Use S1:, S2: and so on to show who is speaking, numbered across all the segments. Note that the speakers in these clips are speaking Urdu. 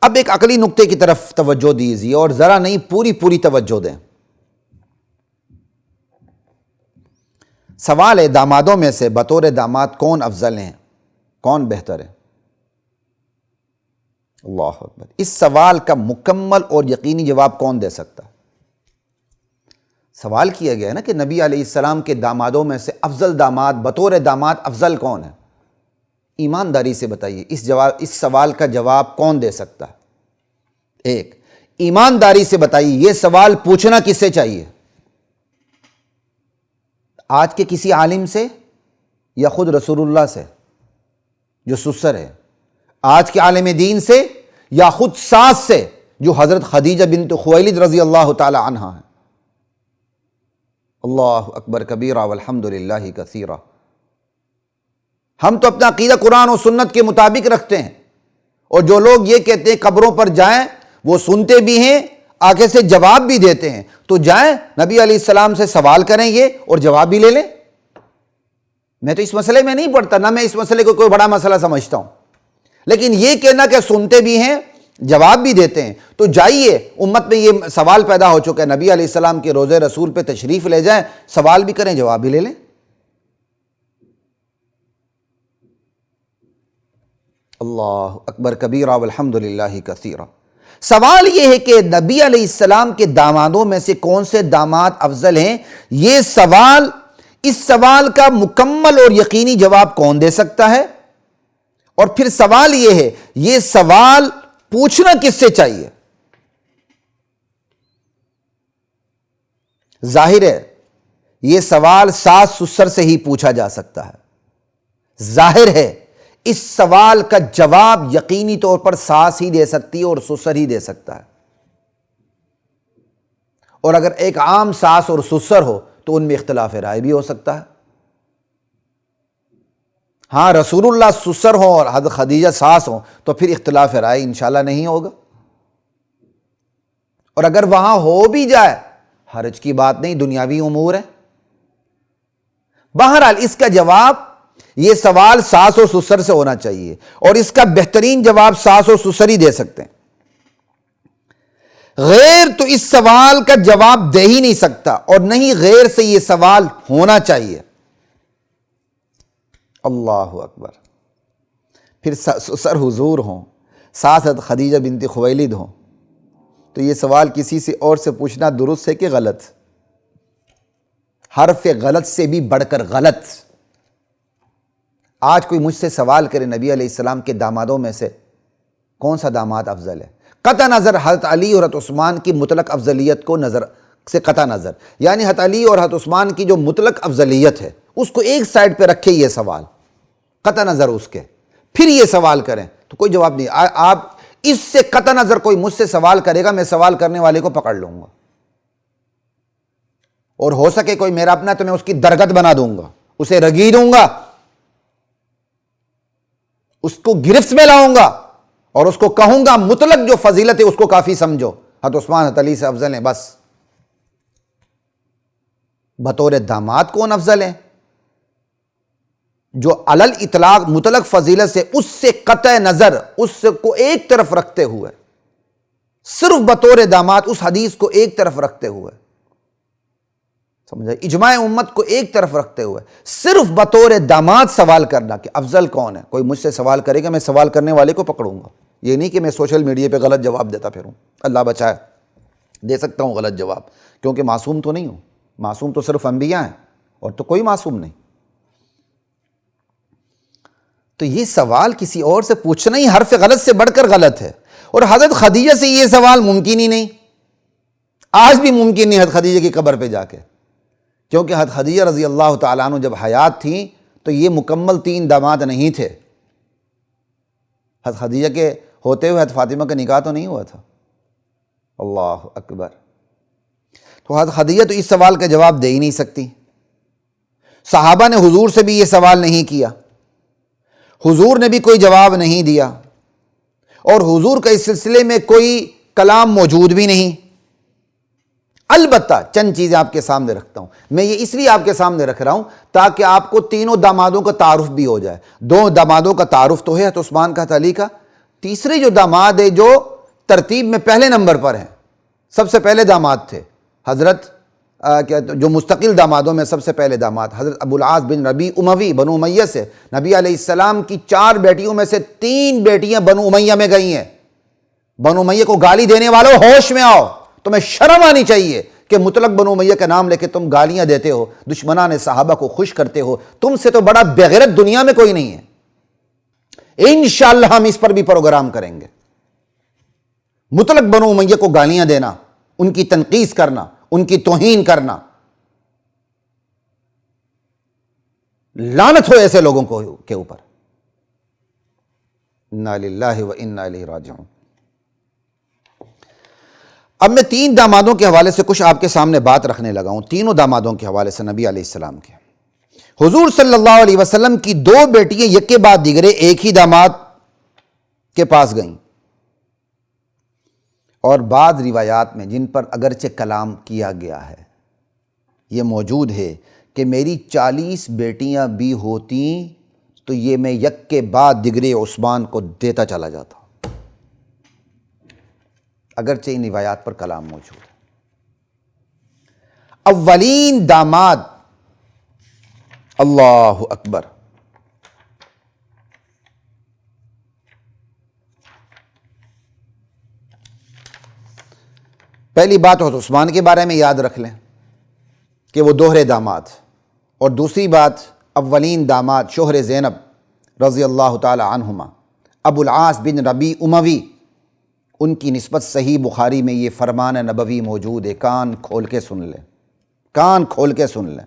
S1: اب ایک عقلی نقطے کی طرف توجہ دیجیے، اور ذرا نہیں پوری توجہ دیں۔ سوال ہے دامادوں میں سے بطور داماد کون افضل ہیں، کون بہتر ہے؟ اللہ اکبر۔ اس سوال کا مکمل اور یقینی جواب کون دے سکتا ہے؟ سوال کیا گیا ہے نا کہ نبی علیہ السلام کے دامادوں میں سے افضل داماد، بطور داماد افضل کون ہے؟ ایمانداری سے بتائیے اس سوال کا جواب کون دے سکتا ہے؟ ایک، ایمانداری سے بتائیے یہ سوال پوچھنا کس سے چاہیے؟ آج کے کسی عالم سے یا خود رسول اللہ سے جو سسر ہے؟ آج کے عالم دین سے یا خود ساس سے جو حضرت خدیجہ بنت خویلد رضی اللہ تعالی عنہ ہے؟ اللہ اکبر کبیرہ والحمد للہ کثیرہ۔ ہم تو اپنا عقیدہ قرآن و سنت کے مطابق رکھتے ہیں، اور جو لوگ یہ کہتے ہیں قبروں پر جائیں، وہ سنتے بھی ہیں، آگے سے جواب بھی دیتے ہیں، تو جائیں نبی علیہ السلام سے سوال کریں یہ اور جواب بھی لے لیں۔ میں تو اس مسئلے میں نہیں پڑھتا، نہ میں اس مسئلے کو کوئی بڑا مسئلہ سمجھتا ہوں، لیکن یہ کہنا کہ سنتے بھی ہیں جواب بھی دیتے ہیں، تو جائیے، امت میں یہ سوال پیدا ہو چکا ہے، نبی علیہ السلام کے روضہ رسول پہ تشریف لے جائیں، سوال بھی کریں جواب بھی لے لیں۔ اللہ اکبر کبیرہ والحمد للہ کثیرہ۔ سوال یہ ہے کہ نبی علیہ السلام کے دامادوں میں سے کون سے داماد افضل ہیں، یہ سوال، اس سوال کا مکمل اور یقینی جواب کون دے سکتا ہے؟ اور پھر سوال یہ ہے، یہ سوال پوچھنا کس سے چاہیے؟ ظاہر ہے یہ سوال ساس سسر سے ہی پوچھا جا سکتا ہے، ظاہر ہے اس سوال کا جواب یقینی طور پر ساس ہی دے سکتی ہے اور سسر ہی دے سکتا ہے، اور اگر ایک عام ساس اور سسر ہو تو ان میں اختلاف رائے بھی ہو سکتا ہے۔ ہاں رسول اللہ سسر ہوں اور حضرت خدیجہ ساس ہوں تو پھر اختلاف رائے انشاءاللہ نہیں ہوگا، اور اگر وہاں ہو بھی جائے حرج کی بات نہیں، دنیاوی امور ہے۔ بہرحال اس کا جواب، یہ سوال ساس و سسر سے ہونا چاہیے، اور اس کا بہترین جواب ساس و سسر ہی دے سکتے ہیں، غیر تو اس سوال کا جواب دے ہی نہیں سکتا، اور نہیں غیر سے یہ سوال ہونا چاہیے۔ اللہ اکبر۔ پھر سسر حضور ہوں، ساس حضرت خدیجہ بنت خویلد ہوں، تو یہ سوال کسی سے اور سے پوچھنا درست ہے کہ غلط؟ حرف غلط سے بھی بڑھ کر غلط۔ آج کوئی مجھ سے سوال کرے نبی علیہ السلام کے دامادوں میں سے کون سا داماد افضل ہے، قطع نظر حضرت علی اور حضرت عثمان کی مطلق افضلیت کو نظر سے قطع نظر، یعنی حضرت علی اور حضرت عثمان کی جو مطلق افضلیت ہے اس کو ایک سائڈ پہ رکھے یہ سوال، قطع نظر اس کے، پھر یہ سوال کریں تو کوئی جواب نہیں۔ آپ اس سے قطع نظر کوئی مجھ سے سوال کرے گا، میں سوال کرنے والے کو پکڑ لوں گا، اور ہو سکے کوئی میرا اپنا تو میں اس کی درگت بنا دوں گا، اسے رگی دوں گا، اس کو گرفت میں لاؤں گا، اور اس کو کہوں گا مطلق جو فضیلت ہے اس کو کافی سمجھو، حضرت عثمان حضرت علی سے افضل ہیں بس۔ بطور داماد کون افضل ہیں؟ جو علل اطلاق مطلق فضیلت سے، اس سے قطع نظر، اس کو ایک طرف رکھتے ہوئے، صرف بطور داماد اس حدیث کو ایک طرف رکھتے ہوئے، سمجھا، اجماع امت کو ایک طرف رکھتے ہوئے صرف بطور داماد سوال کرنا کہ افضل کون ہے۔ کوئی مجھ سے سوال کرے گا، میں سوال کرنے والے کو پکڑوں گا، یہ نہیں کہ میں سوشل میڈیا پہ غلط جواب دیتا پھروں، اللہ بچائے، دے سکتا ہوں غلط جواب، کیونکہ معصوم تو نہیں ہوں، معصوم تو صرف انبیاء ہیں، اور تو کوئی معصوم نہیں۔ تو یہ سوال کسی اور سے پوچھنا ہی حرف غلط سے بڑھ کر غلط ہے، اور حضرت خدیجہ سے یہ سوال ممکن ہی نہیں، آج بھی ممکن نہیں حضرت خدیجہ کی قبر پہ جا کے، کیونکہ حضرت خدیجہ رضی اللہ تعالیٰ عنہ جب حیات تھیں تو یہ مکمل 3 داماد نہیں تھے، حضرت خدیجہ کے ہوتے ہوئے حضرت فاطمہ کا نکاح تو نہیں ہوا تھا۔ اللہ اکبر۔ تو حضرت خدیجہ تو اس سوال کا جواب دے ہی نہیں سکتی، صحابہ نے حضور سے بھی یہ سوال نہیں کیا، حضور نے بھی کوئی جواب نہیں دیا، اور حضور کا اس سلسلے میں کوئی کلام موجود بھی نہیں۔ البتہ چند چیزیں آپ کے سامنے رکھتا ہوں، میں یہ اس لیے آپ کے سامنے رکھ رہا ہوں تاکہ آپ کو تینوں دامادوں کا تعارف بھی ہو جائے۔ 2 دامادوں کا تعارف تو ہے، حضرت عثمان کا، حضرت علی کا، تیسرے جو داماد ہیں جو ترتیب میں پہلے نمبر پر ہیں، سب سے پہلے داماد تھے حضرت جو مستقل دامادوں میں سب سے پہلے داماد حضرت ابو العاص بن ربیع اموی بنو امیہ سے، نبی علیہ السلام کی 4 بیٹیوں میں سے 3 بیٹیاں بنو امیہ میں گئی ہیں۔ بنو امیہ کو گالی دینے والوں ہوش میں آؤ، تمہیں شرم آنی چاہیے کہ مطلق بنو امیہ کا نام لے کے تم گالیاں دیتے ہو، دشمنان صحابہ کو خوش کرتے ہو، تم سے تو بڑا بغیرت دنیا میں کوئی نہیں ہے۔ انشاءاللہ ہم اس پر بھی پروگرام کریں گے۔ مطلق بنو امیہ کو گالیاں دینا، ان کی تنقیص کرنا، ان کی توہین کرنا، لعنت ہو ایسے لوگوں کے اوپر۔ انا للہ و انا الیہ راجعون۔ اب میں 3 دامادوں کے حوالے سے کچھ آپ کے سامنے بات رکھنے لگا ہوں، تینوں دامادوں کے حوالے سے نبی علیہ السلام کے۔ حضور صلی اللہ علیہ وسلم کی 2 بیٹیاں یک کے بعد دیگرے ایک ہی داماد کے پاس گئیں، اور بعض روایات میں جن پر اگرچہ کلام کیا گیا ہے یہ موجود ہے کہ میری 40 بیٹیاں بھی ہوتیں تو یہ میں یک کے بعد دیگرے عثمان کو دیتا چلا جاتا، اگرچہ ان روایات پر کلام موجود ہے۔ اولین داماد، اللہ اکبر، پہلی بات حضرت عثمان کے بارے میں یاد رکھ لیں کہ وہ دوہرے داماد، اور دوسری بات اولین داماد شوہر زینب رضی اللہ تعالی عنہما ابو العاص بن ربیع اموی، ان کی نسبت صحیح بخاری میں یہ فرمان نبوی موجود ہے، کان کھول کے سن لیں، کان کھول کے سن لیں،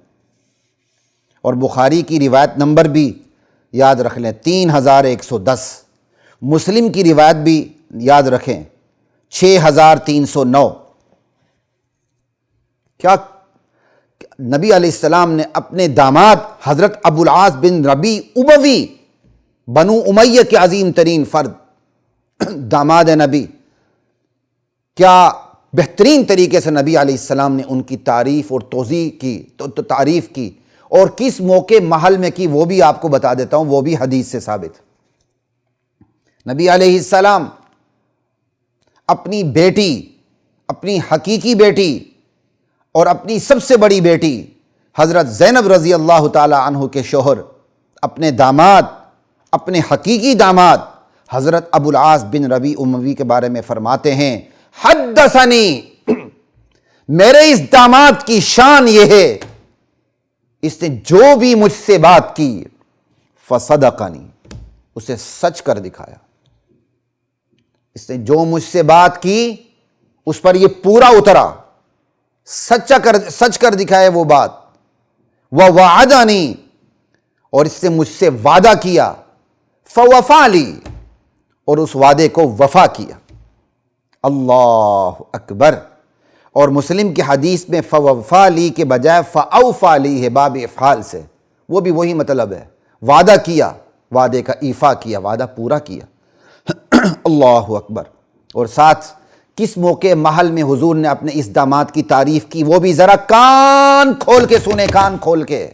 S1: اور بخاری کی روایت نمبر بھی یاد رکھ لیں 3110، مسلم کی روایت بھی یاد رکھیں 6309۔ کیا نبی علیہ السلام نے اپنے داماد حضرت ابو العاص بن ربیع اموی بنو امیہ کے عظیم ترین فرد، داماد نبی، کیا بہترین طریقے سے نبی علیہ السلام نے ان کی تعریف اور توضیح کی، تعریف کی، اور کس موقع محل میں کی وہ بھی آپ کو بتا دیتا ہوں، وہ بھی حدیث سے ثابت۔ نبی علیہ السلام اپنی بیٹی، اپنی حقیقی بیٹی اور اپنی سب سے بڑی بیٹی حضرت زینب رضی اللہ تعالی عنہ کے شوہر، اپنے داماد، اپنے حقیقی داماد حضرت ابو العاص بن ربیع اموی کے بارے میں فرماتے ہیں، حدثنی، میرے اس داماد کی شان یہ ہے اس نے جو بھی مجھ سے بات کی فصدقنی، اسے سچ کر دکھایا، اس نے جو مجھ سے بات کی اس پر یہ پورا اترا، سچ کر دکھائے وہ بات، ووعدنی، اور اس نے مجھ سے وعدہ کیا، فوفا لی، اور اس وعدے کو وفا کیا۔ اللہ اکبر۔ اور مسلم کی حدیث میں فوفا لی کے بجائے فاوفا لی ہے، باب افعال سے، وہ بھی وہی مطلب ہے، وعدہ کیا، وعدے کا ایفا کیا، وعدہ پورا کیا۔ اللہ اکبر۔ اور ساتھ کس موقع محل میں حضور نے اپنے اس داماد کی تعریف کی وہ بھی ذرا کان کھول کے سنیں، کان کھول کے،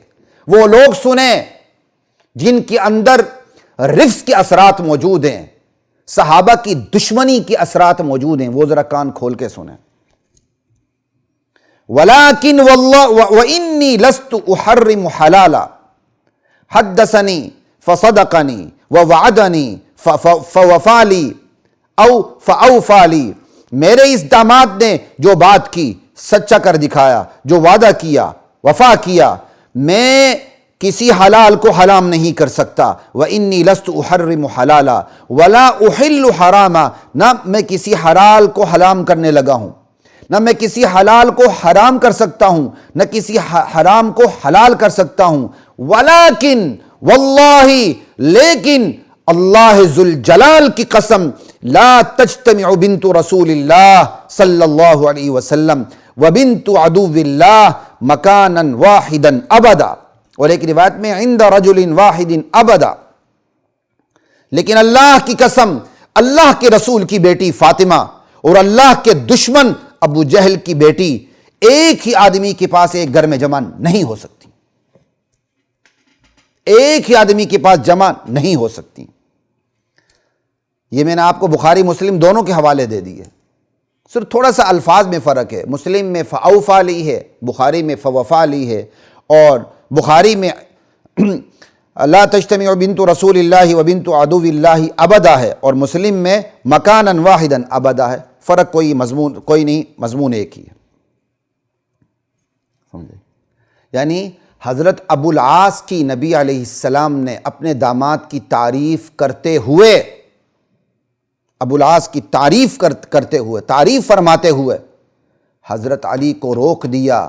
S1: وہ لوگ سنیں جن کے اندر رفض کے اثرات موجود ہیں، صحابہ کی دشمنی کے اثرات موجود ہیں، وہ ذرا کان کھول کے سنیں۔ وَلَٰكِنْ وَإِنِّي لَسْتُ أُحَرِّمُ حَلَالًا حَدَّثَنِي فَصَدَقَنِي وَوَعَدَنِي فَوَفَا لِي أَوْ فَأَوْفَا لِي، میرے اس داماد نے جو بات کی سچا کر دکھایا، جو وعدہ کیا وفا کیا، میں کسی حلال کو حرام نہیں کر سکتا، وَإِنِّي لَسْتُ أُحَرِّمُ حَلَالًا وَلَا أُحِلُّ حَرَامًا، نہ میں کسی حلال کو حرام کرنے لگا ہوں، نہ میں کسی حلال کو حرام کر سکتا ہوں، نہ کسی حرام کو حلال کر سکتا ہوں، ولیکن واللہ، لیکن اللہ ذوالجلال کی قسم، لا تجتمع بنت رسول اللہ صلی اللہ علیہ وسلم وبنت عدو اللہ مکانا واحدا ابدا، اور ایک روایت میں عند رجل واحد ابدا، لیکن اللہ کی قسم، اللہ کے رسول کی بیٹی فاطمہ اور اللہ کے دشمن ابو جہل کی بیٹی ایک ہی آدمی کے پاس ایک گھر میں جمع نہیں ہو سکتی، ایک ہی آدمی کے پاس جمع نہیں ہو سکتی۔ یہ میں نے آپ کو بخاری مسلم دونوں کے حوالے دے دیے، صرف تھوڑا سا الفاظ میں فرق ہے، مسلم میں فاوفا لی ہے، بخاری میں فوفا لی ہے، اور بخاری میں لا تجتمع بنت رسول اللہ و بنت عدو اللہ ابدا ہے، اور مسلم میں مکانا واحدا ابدا ہے۔ فرق کوئی مضمون کوئی نہیں، مضمون ایک ہی ہے، سمجھے؟ یعنی حضرت ابو العاص کی نبی علیہ السلام نے اپنے داماد کی تعریف کرتے ہوئے، ابو العاص کی تعریف کرتے ہوئے، تعریف فرماتے ہوئے حضرت علی کو روک دیا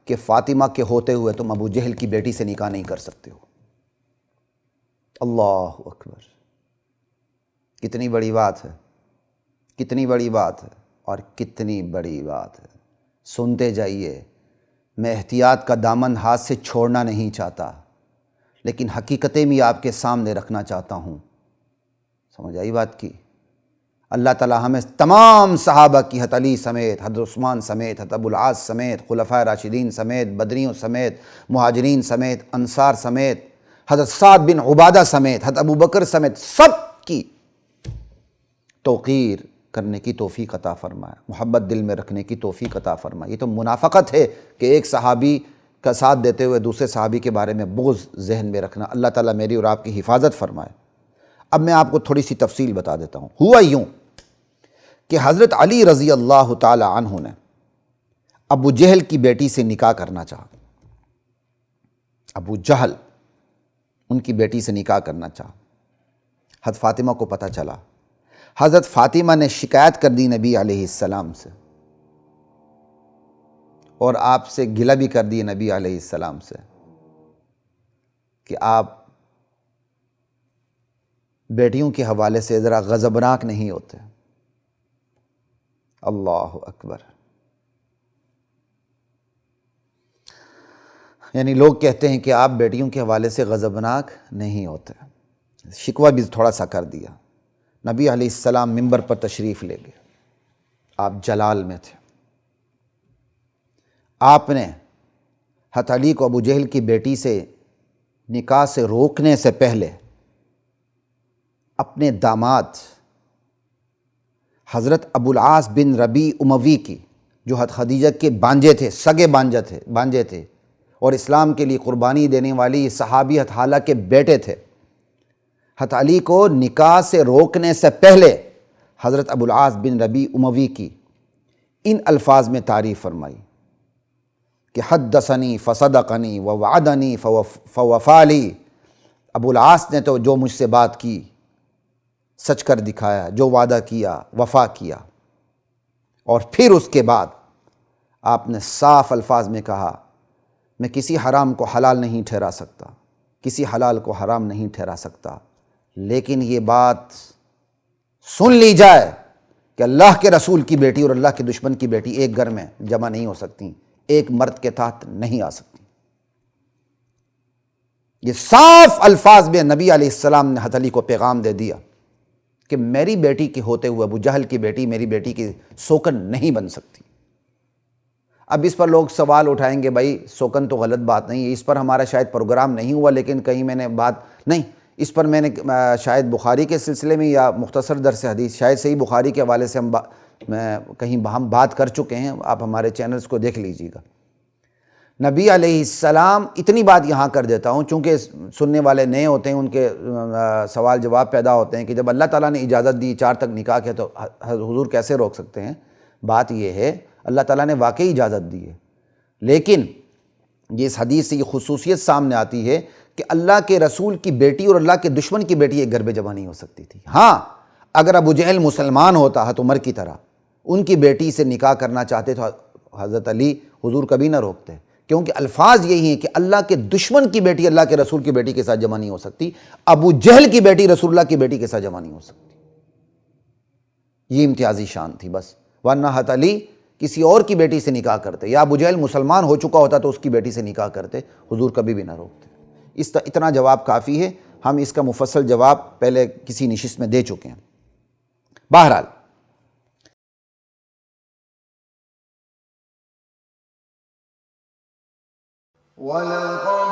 S1: کہ فاطمہ کے ہوتے ہوئے تم ابو جہل کی بیٹی سے نکاح نہیں کر سکتے ہو۔ اللہ اکبر، کتنی بڑی بات ہے، کتنی بڑی بات ہے، اور کتنی بڑی بات ہے۔ سنتے جائیے، میں احتیاط کا دامن ہاتھ سے چھوڑنا نہیں چاہتا، لیکن حقیقتیں بھی آپ کے سامنے رکھنا چاہتا ہوں، سمجھ آئی بات کی؟ اللہ تعالی ہمیں تمام صحابہ کی، حضرت علی سمیت، حضرت عثمان سمیت، حضرت ابو العاص سمیت، خلفائے راشدین سمیت، بدریوں سمیت، مہاجرین سمیت، انصار سمیت، حضرت سعد بن عبادہ سمیت، حضرت ابو بکر سمیت، سب کی توقیر کرنے کی توفیق عطا فرمائے، محبت دل میں رکھنے کی توفیق عطا فرمائے۔ یہ تو منافقت ہے کہ ایک صحابی کا ساتھ دیتے ہوئے دوسرے صحابی کے بارے میں بغض ذہن میں رکھنا۔ اللہ تعالیٰ میری اور آپ کی حفاظت فرمائے۔ اب میں آپ کو تھوڑی سی تفصیل بتا دیتا ہوں۔ ہوا یوں کہ حضرت علی رضی اللہ تعالی عنہ نے ابو جہل کی بیٹی سے نکاح کرنا چاہا، ابو جہل ان کی بیٹی سے نکاح کرنا چاہا۔ حضرت فاطمہ کو پتہ چلا، حضرت فاطمہ نے شکایت کر دی نبی علیہ السلام سے، اور آپ سے گلہ بھی کر دی نبی علیہ السلام سے کہ آپ بیٹیوں کے حوالے سے ذرا غضبناک نہیں ہوتے۔ اللہ اکبر، یعنی لوگ کہتے ہیں کہ آپ بیٹیوں کے حوالے سے غضبناک نہیں ہوتے، شکوہ بھی تھوڑا سا کر دیا۔ نبی علیہ السلام منبر پر تشریف لے گئے، آپ جلال میں تھے، آپ نے حضرت علی کو ابو جہل کی بیٹی سے نکاح سے روکنے سے پہلے اپنے داماد حضرت ابو العاص بن ربیع اموی کی، جو حضرت خدیجہ کے بانجے تھے، سگے بانجے تھے، اور اسلام کے لیے قربانی دینے والی صحابی حضرت حالہ کے بیٹے تھے، حضرت علی کو نکاح سے روکنے سے پہلے حضرت ابو العاص بن ربیع اموی کی ان الفاظ میں تعریف فرمائی کہ حدثنی فصدقنی ووعدنی فوفا لی، ابو العاص نے تو جو مجھ سے بات کی سچ کر دکھایا، جو وعدہ کیا وفا کیا۔ اور پھر اس کے بعد آپ نے صاف الفاظ میں کہا، میں کسی حرام کو حلال نہیں ٹھہرا سکتا، کسی حلال کو حرام نہیں ٹھہرا سکتا، لیکن یہ بات سن لی جائے کہ اللہ کے رسول کی بیٹی اور اللہ کے دشمن کی بیٹی ایک گھر میں جمع نہیں ہو سکتی، ایک مرد کے تحت نہیں آ سکتی۔ یہ صاف الفاظ میں نبی علیہ السلام نے حضرت علی کو پیغام دے دیا کہ میری بیٹی کے ہوتے ہوئے ابو جہل کی بیٹی میری بیٹی کی سوکن نہیں بن سکتی۔ اب اس پر لوگ سوال اٹھائیں گے، بھائی سوکن تو غلط بات نہیں ہے، اس پر ہمارا شاید پروگرام نہیں ہوا، لیکن کہیں میں نے بات نہیں، اس پر میں نے شاید بخاری کے سلسلے میں یا مختصر درس حدیث شاید صحیح بخاری کے حوالے سے ہم بات کر چکے ہیں، آپ ہمارے چینلز کو دیکھ لیجیے گا۔ نبی علیہ السلام، اتنی بات یہاں کر دیتا ہوں چونکہ سننے والے نئے ہوتے ہیں، ان کے سوال جواب پیدا ہوتے ہیں کہ جب اللہ تعالیٰ نے اجازت دی 4 تک نکاح کیا تو حضور کیسے روک سکتے ہیں؟ بات یہ ہے اللہ تعالیٰ نے واقعی اجازت دی ہے، لیکن یہ اس حدیث سے یہ خصوصیت سامنے آتی ہے کہ اللہ کے رسول کی بیٹی اور اللہ کے دشمن کی بیٹی ایک گھر میں جمع نہیں ہو سکتی تھی۔ ہاں، اگر ابو جہل مسلمان ہوتا حضرت عمر کی طرح، ان کی بیٹی سے نکاح کرنا چاہتے تو حضرت علی حضور کبھی نہ روکتے، کیونکہ الفاظ یہی ہیں کہ اللہ کے دشمن کی بیٹی اللہ کے رسول کی بیٹی کے ساتھ جمع نہیں ہو سکتی، ابو جہل کی بیٹی رسول اللہ کی بیٹی کے ساتھ جمع نہیں ہو سکتی۔ یہ امتیازی شان تھی بس، ورنہ حضرت علی کسی اور کی بیٹی سے نکاح کرتے، یا ابو جہل مسلمان ہو چکا ہوتا تو اس کی بیٹی سے نکاح کرتے، حضور کبھی بھی نہ روکتے۔ اتنا جواب کافی ہے، ہم اس کا مفصل جواب پہلے کسی نشست میں دے چکے ہیں۔ بہرحال
S2: وَلَقَدْ